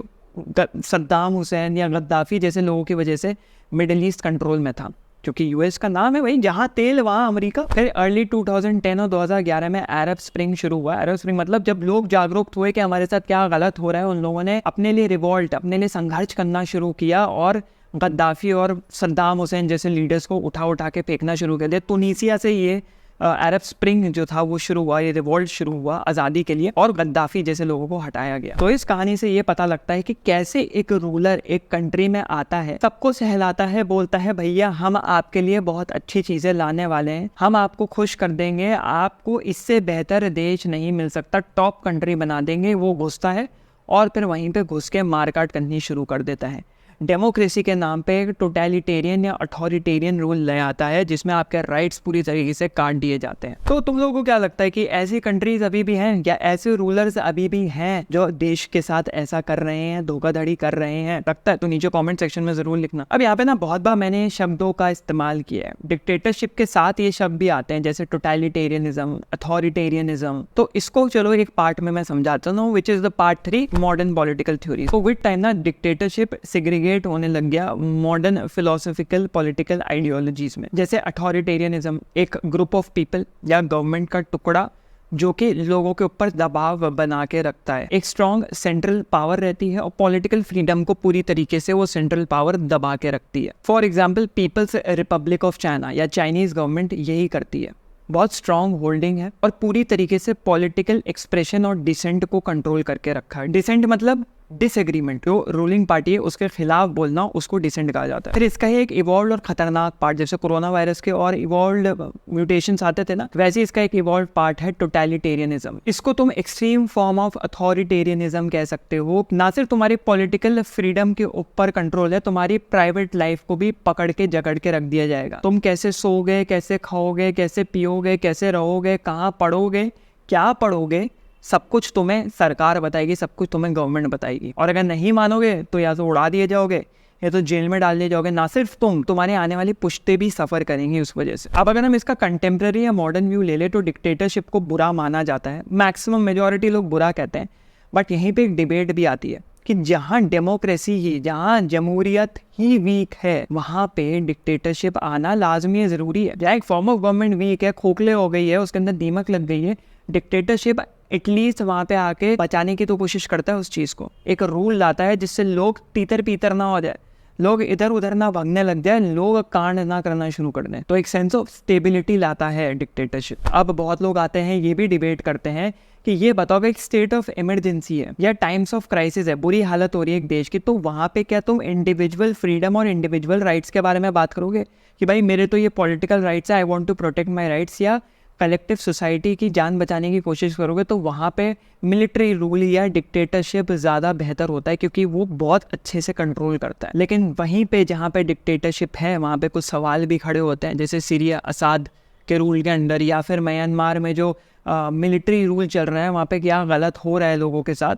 सद्दाम हुसैन या गद्दाफी जैसे लोगों की वजह से मिडिल ईस्ट कंट्रोल में था, क्योंकि यूएस का नाम है भाई, जहाँ तेल वहाँ अमेरिका। फिर अर्ली 2010 और 2011 में अरब स्प्रिंग शुरू हुआ। अरब स्प्रिंग मतलब जब लोग जागरूक हुए कि हमारे साथ क्या गलत हो रहा है, उन लोगों ने अपने लिए रिवॉल्ट, अपने लिए संघर्ष करना शुरू किया, और गद्दाफी और सद्दाम हुसैन जैसे लीडर्स को उठा उठा के फेंकना शुरू कर दिया। तुनीसिया से ये अरब स्प्रिंग जो था वो शुरू हुआ, ये रिवॉल्ट शुरू हुआ आज़ादी के लिए, और गद्दाफी जैसे लोगों को हटाया गया। तो इस कहानी से ये पता लगता है कि कैसे एक रूलर एक कंट्री में आता है, सबको सहलाता है, बोलता है भैया हम आपके लिए बहुत अच्छी चीज़ें लाने वाले हैं, हम आपको खुश कर देंगे, आपको इससे बेहतर देश नहीं मिल सकता, टॉप कंट्री बना देंगे। वो घुसता है और फिर वहीं पर घुस के मारकाट करनी शुरू कर देता है। डेमोक्रेसी के नाम पे एक टोटलिटेरियन या अथॉरिटेरियन रूल ले आता है, जिसमें आपके राइट्स पूरी तरीके से काट दिए जाते हैं। तो तुम लोगों को क्या लगता है कि ऐसी कंट्रीज अभी भी हैं, या ऐसे रूलर्स अभी भी हैं जो देश के साथ ऐसा कर रहे हैं, धोखाधड़ी कर रहे हैं? लगता है तो नीचे कमेंट सेक्शन में जरूर लिखना। अब यहाँ पे ना बहुत बार मैंने शब्दों का इस्तेमाल किया है, डिक्टेटरशिप के साथ ये शब्द भी आते हैं, जैसे टोटलिटेरियनिज्म, अथॉरिटेरियनिज्म। तो इसको चलो एक पार्ट में मैं समझाता हूँ, which is the part 3, modern political theory. तो विद टाइम ना डिक्टेटरशिप सिग्रीगेट होने लग गया मॉडर्न फिलोसॉफिकल पॉलिटिकल आइडियोलॉजीज में। जैसे अथॉरिटेरियनिज्म, एक ग्रुप ऑफ पीपल या गवर्नमेंट का टुकड़ा जो कि लोगों के ऊपर दबाव बना के रखता है। एक स्ट्रॉन्ग सेंट्रल पावर रहती है, और पॉलिटिकल फ्रीडम को पूरी तरीके से वो सेंट्रल पावर दबा के रखती है। For example People's Republic of China या चाइनीज गवर्नमेंट यही करती है, बहुत स्ट्रॉन्ग होल्डिंग है, और पूरी तरीके से पॉलिटिकल एक्सप्रेशन और डिसेंट को कंट्रोल करके रखा है। डिसेंट मतलब डिसएग्रीमेंट, जो रूलिंग पार्टी है उसके खिलाफ बोलना, उसको डिसेंट कहा जाता है। फिर इसका ही एक इवॉल्व और खतरनाक पार्ट, जैसे कोरोना वायरस के और इवॉल्व म्यूटेशंस आते थे ना, वैसे इसका एक इवॉल्व पार्ट है टोटलिटेरियनिज्म। इसको तुम एक्सट्रीम फॉर्म ऑफ अथॉरिटेरियनिज्म कह सकते हो। ना सिर्फ तुम्हारी पॉलिटिकल फ्रीडम के ऊपर कंट्रोल है, तुम्हारी प्राइवेट लाइफ को भी पकड़ के जकड़ के रख दिया जाएगा। तुम कैसे सोओगे, कैसे खाओगे, कैसे पियोगे, कैसे रहोगे, कहाँ पढ़ोगे, क्या पढ़ोगे, सब कुछ तुम्हें सरकार बताएगी, सब कुछ तुम्हें गवर्नमेंट बताएगी। और अगर नहीं मानोगे तो या तो उड़ा दिए जाओगे या तो जेल में डाल दिए जाओगे। ना सिर्फ तुम, तुम्हारे आने वाली पुश्ते भी सफ़र करेंगी उस वजह से। अब अगर हम इसका कंटेम्प्रेरी या मॉडर्न व्यू ले ले तो डिक्टेटरशिप को बुरा माना जाता है, मैक्सिमम मेजॉरिटी लोग बुरा कहते हैं। बट यहीं पे एक डिबेट भी आती है कि जहाँ डेमोक्रेसी ही, जहाँ जमहूरियत ही वीक है, वहाँ पे डिक्टेटरशिप आना लाजमी है, ज़रूरी है। जहाँ एक फॉर्म ऑफ गवर्नमेंट वीक है, खोखले हो गई है, उसके अंदर दीमक लग गई है, डिक्टेटरशिप एटलीस्ट वहाँ पे आके बचाने की तो कोशिश करता है उस चीज़ को। एक रूल लाता है जिससे लोग तीतर पीतर ना हो जाए, लोग इधर उधर ना भागने लग जाए, लोग कांड ना करना शुरू कर दें। तो एक सेंस ऑफ स्टेबिलिटी लाता है डिक्टेटरशिप। अब बहुत लोग आते हैं, ये भी डिबेट करते हैं कि ये बताओ कि एक स्टेट ऑफ इमरजेंसी है या टाइम्स ऑफ क्राइसिस है, बुरी हालत हो रही है एक देश की, तो वहाँ पे क्या तुम इंडिविजुअल फ्रीडम और इंडिविजुअल राइट्स के बारे में बात करोगे कि भाई मेरे तो ये पॉलिटिकल राइट्स है, I want to protect my rights, या कलेक्टिव सोसाइटी की जान बचाने की कोशिश करोगे? तो वहाँ पे मिलिट्री रूल या डिक्टेटरशिप ज़्यादा बेहतर होता है, क्योंकि वो बहुत अच्छे से कंट्रोल करता है। लेकिन वहीं पे जहाँ पे डिक्टेटरशिप है, वहाँ पे कुछ सवाल भी खड़े होते हैं, जैसे सीरिया असाद के रूल के अंडर, या फिर म्यांमार में जो मिलिट्री रूल चल रहा है, वहाँ पे क्या गलत हो रहा है लोगों के साथ।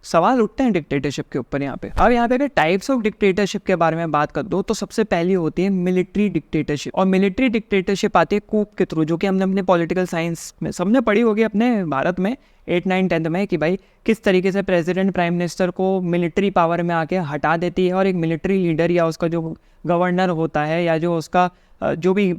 सवाल उठते हैं डिक्टेटरशिप के ऊपर यहाँ पे। अब यहाँ पे अगर टाइप्स ऑफ डिक्टेटरशिप के बारे में बात कर दो, तो सबसे पहली होती है मिलिट्री डिक्टेटरशिप। और मिलिट्री डिक्टेटरशिप आती है कूप के थ्रू, जो कि हमने अपने पॉलिटिकल साइंस में सबने पढ़ी होगी अपने भारत में 8, 9, 10 में, कि भाई किस तरीके से प्रेसिडेंट प्राइम मिनिस्टर को मिलिट्री पावर में आके हटा देती है और एक मिलिट्री लीडर या उसका जो गवर्नर होता है या जो उसका जो भी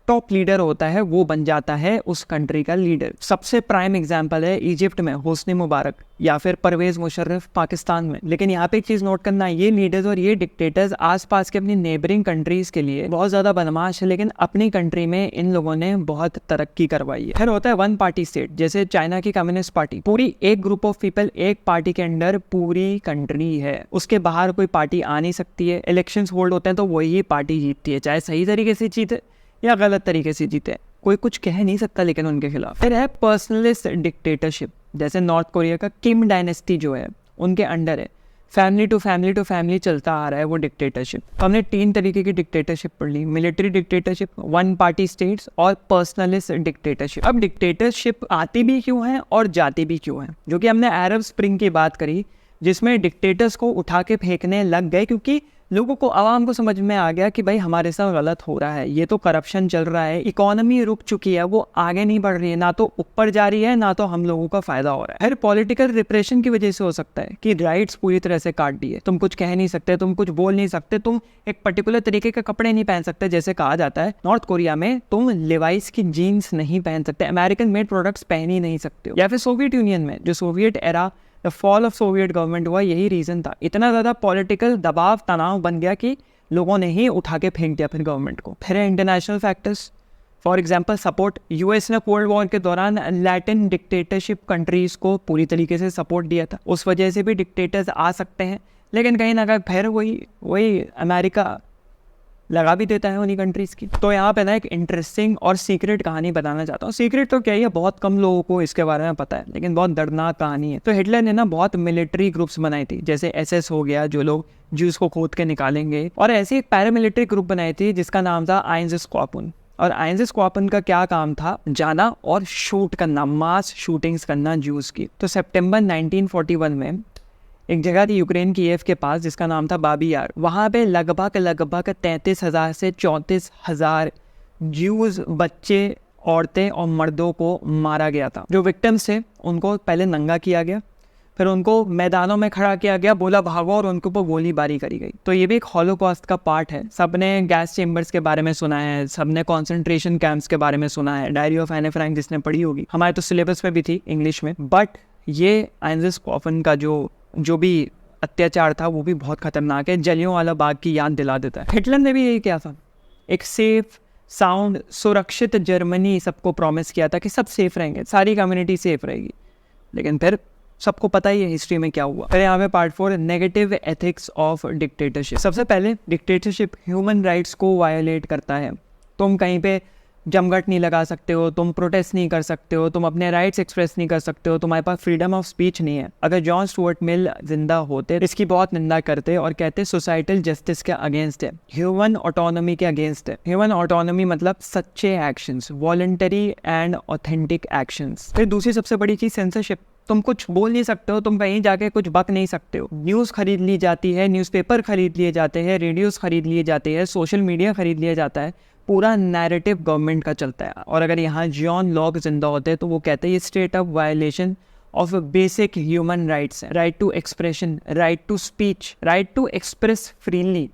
टॉप लीडर होता है वो बन जाता है उस कंट्री का लीडर। सबसे प्राइम एग्जांपल है इजिप्ट में होस्नी मुबारक, या फिर परवेज मुशर्रफ पाकिस्तान में। लेकिन यहाँ पे एक चीज़ नोट करना, ये लीडर्स और ये डिक्टेटर्स आसपास के अपनी नेबरिंग कंट्रीज के लिए बहुत ज़्यादा बदमाश है, लेकिन अपनी कंट्री में इन लोगों ने बहुत तरक्की करवाई है। फिर होता है वन पार्टी स्टेट, जैसे चाइना की कम्युनिस्ट पार्टी, पूरी एक ग्रुप ऑफ पीपल एक पार्टी के अंडर पूरी कंट्री है, उसके बाहर कोई पार्टी आ नहीं सकती है। इलेक्शंस होल्ड होते हैं तो वही पार्टी जीतती है, चाहे सही तरीके से जीते या गलत तरीके से जीते, कोई कुछ कह नहीं सकता लेकिन उनके खिलाफ। फिर है पर्सनलिस्ट डिक्टेटरशिप, जैसे नॉर्थ कोरिया का किम डायनेस्टी जो है उनके अंडर है, फैमिली टू फैमिली चलता आ रहा है वो डिक्टेटरशिप। तो हमने 3 तरीके की डिक्टेटरशिप पढ़ ली, military dictatorship, one party states और पर्सनलिस्ट डिक्टेटरशिप। अब डिक्टेटरशिप आती भी क्यों है और जाती भी क्यों है, जो कि हमने अरब स्प्रिंग की बात करी, जिसमें डिक्टेटर्स को उठा के फेंकने लग गए, क्योंकि लोगों को, आवाम को समझ में आ गया कि भाई हमारे साथ गलत हो रहा है, ये तो करप्शन चल रहा है, इकोनॉमी रुक चुकी है, वो आगे नहीं बढ़ रही है, ना तो ऊपर जा रही है ना तो हम लोगों का फायदा हो रहा है। फिर पॉलिटिकल रिप्रेशन की वजह से हो सकता है कि राइट्स पूरी तरह से काट दिए, तुम कुछ कह नहीं सकते, तुम कुछ बोल नहीं सकते, तुम एक पर्टिकुलर तरीके के कपड़े नहीं पहन सकते। जैसे कहा जाता है नॉर्थ कोरिया में तुम लिवाइस की जीन्स नहीं पहन सकते, अमेरिकन मेड प्रोडक्ट्स पहन ही नहीं सकते हो। या फिर सोवियत यूनियन में जो Soviet era, the fall of Soviet government हुआ, यही रीज़न था। इतना ज़्यादा पॉलिटिकल दबाव तनाव बन गया कि लोगों ने ही उठा के फेंक दिया फिर गवर्नमेंट को। फिर international factors, for example support, US ने कोल्ड वॉर के दौरान लैटिन डिक्टेटरशिप कंट्रीज़ को पूरी तरीके से सपोर्ट दिया था, उस वजह से भी डिक्टेटर्स आ सकते हैं। लेकिन कहीं ना कहीं फिर वही अमेरिका लगा भी देता है उन्हीं कंट्रीज़ की। तो यहाँ पे ना एक इंटरेस्टिंग और सीक्रेट कहानी बताना चाहता हूँ। सीक्रेट तो क्या ही है, बहुत कम लोगों को इसके बारे में पता है, लेकिन बहुत दर्दनाक कहानी है। तो हिटलर ने ना बहुत मिलिट्री ग्रुप्स बनाई थी, जैसे एसएस हो गया, जो लोग ज्यूज को खोद के निकालेंगे, और ऐसी एक पैरामिलिट्री ग्रुप बनाई थी जिसका नाम था आइंज़स्क्वापुन। और आइंज़स्क्वापुन का क्या काम था, जाना और शूट करना, मास शूटिंग्स करना ज्यूज की। तो सितंबर 1941 में एक जगह थी यूक्रेन की कीव के पास जिसका नाम था बाबी यार, वहाँ पे लगभग 33,000 से 34,000 ज्यूज, बच्चे, औरतें और मर्दों को मारा गया था। जो विक्टिम्स थे उनको पहले नंगा किया गया, फिर उनको मैदानों में खड़ा किया गया, बोला भागो, और उनके ऊपर गोलीबारी करी गई। तो ये भी एक हॉलोकॉस्ट का पार्ट है। सबने गैस चेम्बर्स के बारे में सुना है, सबने कॉन्सेंट्रेशन कैंप्स के बारे में सुना है, डायरी ऑफ एने फ्रैंक जिसने पढ़ी होगी, हमारे तो सिलेबस में भी थी इंग्लिश में। बट ये आइंज़स्क्वापुन का जो भी अत्याचार था वो भी बहुत खतरनाक है, जलियांवाला बाग की याद दिला देता है। हिटलर ने भी यही किया था, एक सेफ, साउंड, सुरक्षित जर्मनी सबको प्रॉमिस किया था कि सब सेफ रहेंगे, सारी कम्युनिटी सेफ रहेगी। लेकिन फिर सबको पता ही है हिस्ट्री में क्या हुआ। फिर यहाँ पे part 4, negative ethics of dictatorship. सबसे पहले डिक्टेटरशिप ह्यूमन राइट्स को वायोलेट करता है। तुम कहीं पे जमघट नहीं लगा सकते हो, तुम प्रोटेस्ट नहीं कर सकते हो, तुम अपने राइट्स एक्सप्रेस नहीं कर सकते हो, तुम्हारे पास फ्रीडम ऑफ स्पीच नहीं है। अगर जॉन स्टुअर्ट मिल जिंदा होते इसकी बहुत निंदा करते और कहते सोसाइटल जस्टिस के अगेंस्ट है, ह्यूमन ऑटोनॉमी के अगेंस्ट है। ह्यूमन ऑटोनॉमी मतलब सच्चे actions, voluntary and authentic actions. फिर दूसरी सबसे बड़ी चीज़ सेंसरशिप। तुम कुछ बोल नहीं सकते हो, तुम कहीं जाके कुछ बक नहीं सकते हो। न्यूज़ खरीद ली जाती है, न्यूज़पेपर खरीद लिए जाते हैं, रेडियोज़ खरीद लिए जाते हैं, सोशल मीडिया खरीद लिया जाता है, पूरा नैरेटिव गवर्नमेंट का चलता है। और अगर यहाँ जॉन लॉक जिंदा होते तो वो कहते हैं ये straight up violation of basic human rights, right to expression, right to speech, right to express freely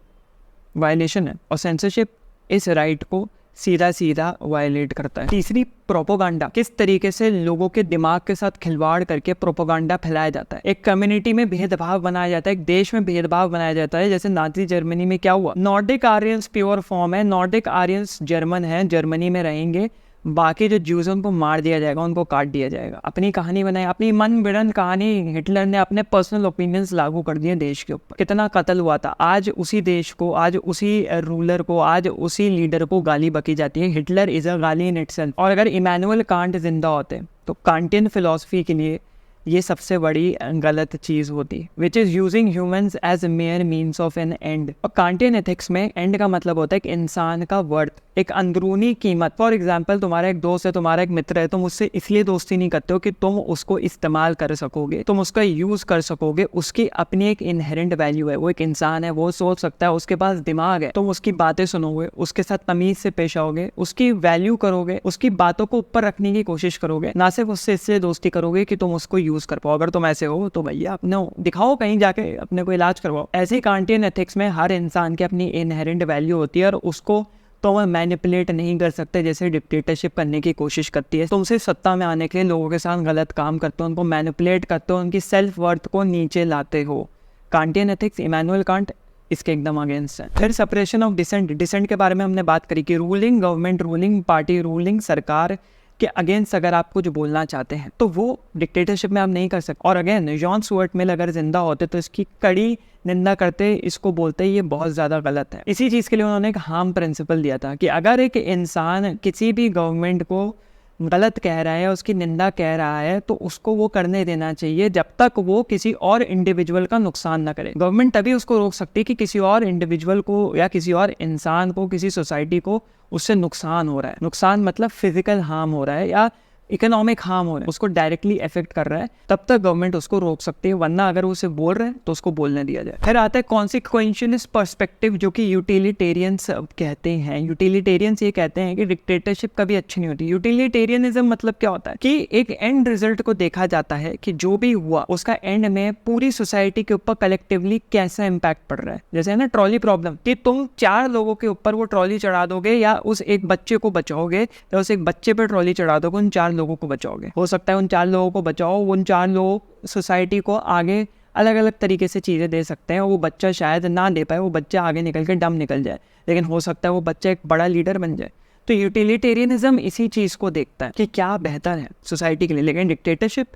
violation है, और सेंसरशिप इस राइट को सीधा सीधा वायलेट करता है। तीसरी, प्रोपोगंडा। किस तरीके से लोगों के दिमाग के साथ खिलवाड़ करके प्रोपोगंडा फैलाया जाता है। एक कम्युनिटी में भेदभाव बनाया जाता है, एक देश में भेदभाव बनाया जाता है। जैसे नाजी जर्मनी में क्या हुआ, नॉर्डिक आर्यंस प्योर फॉर्म है, नॉर्डिक आर्यंस जर्मन है, जर्मनी में रहेंगे, बाकी जो ज्यूज हैं उनको मार दिया जाएगा, उनको काट दिया जाएगा। अपनी कहानी बनाई, अपनी मन बिड़न कहानी, हिटलर ने अपने पर्सनल ओपिनियंस लागू कर दिए देश के ऊपर। कितना कत्ल हुआ था। आज उसी देश को, आज उसी रूलर को, आज उसी लीडर को गाली बकी जाती है। हिटलर इज अ गाली इन इटसेल्फ। और अगर इमैनुअल कांट जिंदा होते तो कांटियन फिलॉसफी के लिए ये सबसे बड़ी गलत चीज़ होती, which is using humans as mere means of an end. और कांटियन एथिक्स में एंड का मतलब होता है कि इंसान का वर्थ, एक अंदरूनी कीमत। फॉर एग्जाम्पल, तुम्हारा एक दोस्त है, तुम्हारा एक मित्र है, तुम उससे इसलिए दोस्ती नहीं करते हो कि तुम उसको इस्तेमाल कर सकोगे, तुम उसका यूज़ कर सकोगे। उसकी अपनी एक इनहेरेंट वैल्यू है, वो एक इंसान है, वो सोच सकता है, उसके पास दिमाग है। तुम उसकी बातें सुनोगे, उसके साथ तमीज़ से पेश आओगे, उसकी वैल्यू करोगे, उसकी बातों को ऊपर रखने की कोशिश करोगे, ना सिर्फ उससे इसलिए दोस्ती करोगे कि तुम उसको यूज़ कर पाओ। अगर तुम ऐसे हो तो भैया अपने दिखाओ, कहीं जाके अपने को इलाज करवाओ। ऐसे ही कांटियन एथिक्स में हर इंसान की अपनी इनहेरेंट वैल्यू होती है, और उसको तो वह मैनिपुलेट नहीं कर सकते जैसे डिक्टेटरशिप करने की कोशिश करती है। तुमसे सत्ता में आने के लिए लोगों के साथ गलत काम करते हो, उनको मैनिपुलेट करते हो, उनकी सेल्फ वर्थ को नीचे लाते हो। कांटियन एथिक्स, इमैनुअल कांट इसके एकदम अगेंस्ट है। फिर सेपरेशन ऑफ डिसेंट। डिसेंट के बारे में हमने बात करी कि ruling government, ruling party, ruling सरकार के अगेंस्ट अगर आप कुछ बोलना चाहते हैं तो वो डिक्टेटरशिप में आप नहीं कर सकते। और अगेन जॉन स्टुअर्ट मिल अगर जिंदा होते तो इसकी कड़ी निंदा करते, इसको बोलते ये बहुत ज़्यादा गलत है। इसी चीज़ के लिए उन्होंने एक हार्म प्रिंसिपल दिया था कि अगर एक इंसान किसी भी गवर्नमेंट को गलत कह रहा है, उसकी निंदा कह रहा है, तो उसको वो करने देना चाहिए जब तक वो किसी और इंडिविजुअल का नुकसान ना करे। गवर्नमेंट तभी उसको रोक सकती है कि किसी और इंडिविजुअल को या किसी और इंसान को, किसी सोसाइटी को उससे नुकसान हो रहा है। नुकसान मतलब फिजिकल हार्म हो रहा है या इकोनॉमिक हार्म हो रहा है, उसको डायरेक्टली इफेक्ट कर रहा है, तब तक गवर्नमेंट उसको रोक सकती है। वरना अगर उसे बोल रहे हैं तो उसको बोलने दिया जाए। फिर आता है कॉन्सिक्वेंशियलिस्ट पर्सपेक्टिव, जो कि यूटिलिटेरियंस कहते हैं। यूटिलिटेरियंस ये कहते हैं कि डिक्टेटरशिप कभी अच्छी नहीं होती। यूटिलिटेरियनिज्म मतलब क्या होता है कि एक एंड रिजल्ट को देखा जाता है कि जो भी हुआ उसका एंड में पूरी सोसाइटी के ऊपर कलेक्टिवली कैसा इम्पैक्ट पड़ रहा है। जैसे है ना ट्रॉली प्रॉब्लम, कि तुम 4 लोगों के ऊपर वो ट्रॉली चढ़ा दोगे या उस एक बच्चे को बचाओगे, या उस एक बच्चे पर ट्रॉली चढ़ा दोगे, उन 4 लोगों को बचाओगे। हो सकता है उन 4 लोगों को बचाओ, उन 4 लोग सोसाइटी को आगे अलग अलग तरीके से चीज़ें दे सकते हैं। वो बच्चा शायद ना दे पाए, वो बच्चा आगे निकल के डम निकल जाए, लेकिन हो सकता है वो बच्चा एक बड़ा लीडर बन जाए। तो यूटिलिटेरियनिज्म इसी चीज़ को देखता है कि क्या बेहतर है सोसाइटी के लिए। लेकिन डिक्टेटरशिप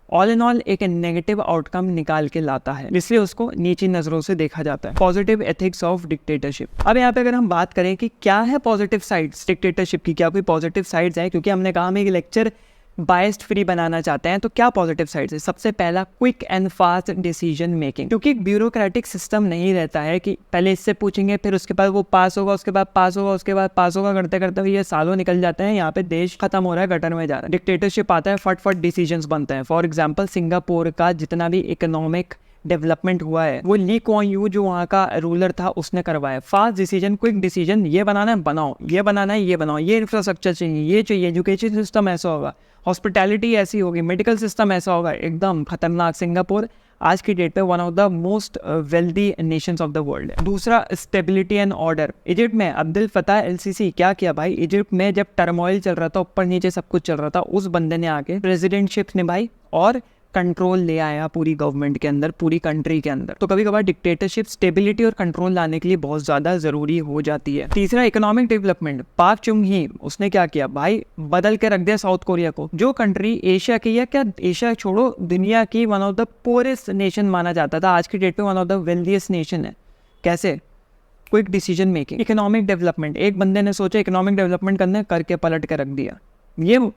ऑल इन ऑल एक नेगेटिव आउटकम निकाल के लाता है, इसलिए उसको नीची नज़रों से देखा जाता है। Positive ethics of dictatorship. अब यहाँ पे अगर हम बात करें कि क्या है पॉजिटिव साइड्स डिक्टेटरशिप की, क्या कोई पॉजिटिव साइड्स है, क्योंकि हमने कहा हम एक लेक्चर बायस्ड फ्री बनाना चाहते हैं, तो क्या पॉजिटिव साइड्स है। सबसे पहला, quick and fast decision making, क्योंकि एक ब्यूरोक्रेटिक सिस्टम नहीं रहता है कि पहले इससे पूछेंगे, फिर उसके बाद वो पास होगा, उसके बाद पास होगा, उसके बाद पास होगा, करते करते ये सालों निकल जाते हैं। यहाँ पे देश खत्म हो रहा है, गटर में जा रहा है। डिक्टेटरशिप आता है, फट डिसीजंस बनते हैं। फॉर एग्जाम्पल, सिंगापुर का जितना भी इकोनॉमिक डेवलपमेंट हुआ है वो ली कुआन यू जो वहाँ का रूलर था उसने करवाया। फास्ट डिसीजन, क्विक डिसीजन, ये बनाना है बनाओ, ये बनाना है ये बनाओ, ये इंफ्रास्ट्रक्चर चाहिए, ये चाहिए, एजुकेशन सिस्टम ऐसा होगा, हॉस्पिटैलिटी ऐसी होगी, मेडिकल सिस्टम ऐसा होगा, एकदम खतरनाक। सिंगापुर आज की डेट पे one of the most wealthy Nations of the world है। दूसरा, स्टेबिलिटी एंड ऑर्डर। इजिप्ट में अब्दुल फताह एल-सीसी क्या किया भाई, इजिप्ट में जब टर्मोइल चल रहा था, ऊपर नीचे सब कुछ चल रहा था, उस बंदे ने आके प्रेसिडेंटशिप निभाई और कंट्रोल ले आया पूरी गवर्नमेंट के अंदर, पूरी कंट्री के अंदर। तो कभी कभार डिक्टेटरशिप स्टेबिलिटी और कंट्रोल लाने के लिए बहुत ज़्यादा ज़रूरी हो जाती है। तीसरा, इकोनॉमिक डेवलपमेंट। पाक चुंग ही उसने क्या किया भाई, बदल के रख दिया साउथ कोरिया को, जो कंट्री एशिया की, या क्या एशिया छोड़ो, दुनिया की one of the poorest nation माना जाता था, आज की डेट पे one of the wealthiest nation है। कैसे? Quick decision making. Economic development, एक बंदे ने सोचा इकोनॉमिक डेवलपमेंट करने, करके पलट के रख दिया। ये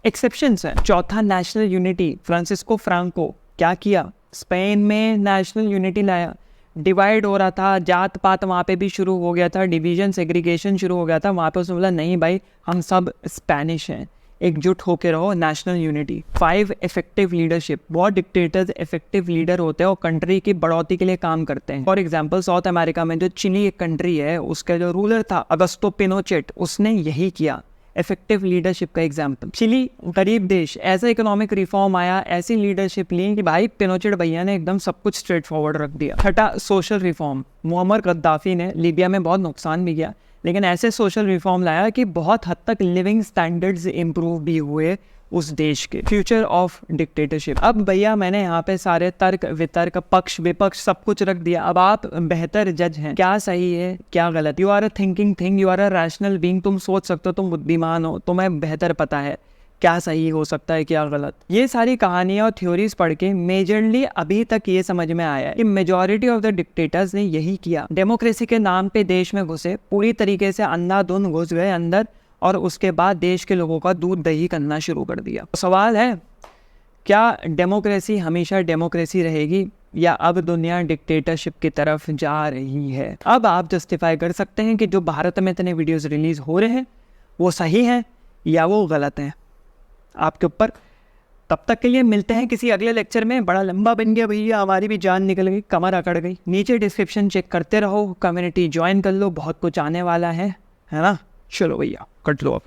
एक्सेप्शंस है। चौथा, नेशनल यूनिटी। फ्रांसिस्को फ्रांको क्या किया, स्पेन में नेशनल यूनिटी लाया। डिवाइड हो रहा था, जात पात वहाँ पे भी शुरू हो गया था, डिवीजन सेग्रीगेशन शुरू हो गया था, वहाँ पे उसने बोला नहीं भाई हम सब स्पेनिश हैं, एकजुट होकर रहो, नेशनल यूनिटी। 5, effective leadership. बहुत डिक्टेटर्स इफेक्टिव लीडर होते हैं और कंट्री की बढ़ोतरी के लिए काम करते हैं। फॉर एग्जांपल, साउथ अमेरिका में जो चिली एक कंट्री है, उसका जो रूलर था अगस्टो पिनोचेट, उसने यही किया। इफेक्टिव लीडरशिप का एग्जाम्पल। चिली गरीब देश, ऐसा इकोनॉमिक रिफॉर्म आया, ऐसी लीडरशिप ली कि भाई पिनोचेट भैया ने एकदम सब कुछ स्ट्रेट फॉरवर्ड रख दिया। छठा, सोशल रिफॉर्म। मुअम्मर गद्दाफी ने लीबिया में बहुत नुकसान भी किया, लेकिन ऐसे सोशल रिफॉर्म लाया कि बहुत हद तक लिविंग स्टैंडर्ड्स इम्प्रूव भी हुए उस देश के। Future of dictatorship. अब भैया मैंने यहाँ पे सारे तर्क वितर्क पक्ष विपक्ष सब कुछ रख दिया, अब आप बेहतर जज हैं क्या सही है क्या गलत। You are a thinking thing, you are a rational being, तुम सोच सकते हो, तुम बुद्धिमान हो, तुम्हें बेहतर पता है क्या सही हो सकता है क्या गलत। ये सारी कहानियाँ और थ्योरीज पढ़ के मेजरली अभी तक ये समझ में आया है कि मेजॉरिटी ऑफ द डिक्टेटर्स ने यही किया। डेमोक्रेसी के नाम पे देश में घुसे, पूरी तरीके से अंधाधुंध घुस गए अंदर, और उसके बाद देश के लोगों का दूध दही करना शुरू कर दिया। तो सवाल है, क्या डेमोक्रेसी हमेशा डेमोक्रेसी रहेगी या अब दुनिया डिक्टेटरशिप की तरफ जा रही है? अब आप जस्टिफाई कर सकते हैं कि जो भारत में इतने वीडियोस रिलीज हो रहे हैं वो सही हैं या वो गलत हैं, आपके ऊपर। तब तक के लिए मिलते हैं किसी अगले लेक्चर में। बड़ा लंबा बन गया भैया, हमारी भी जान निकल गई, कमर अकड़ गई। नीचे डिस्क्रिप्शन चेक करते रहो, कम्युनिटी ज्वाइन कर लो, बहुत कुछ आने वाला है ना। चलो भैया कट लो अब।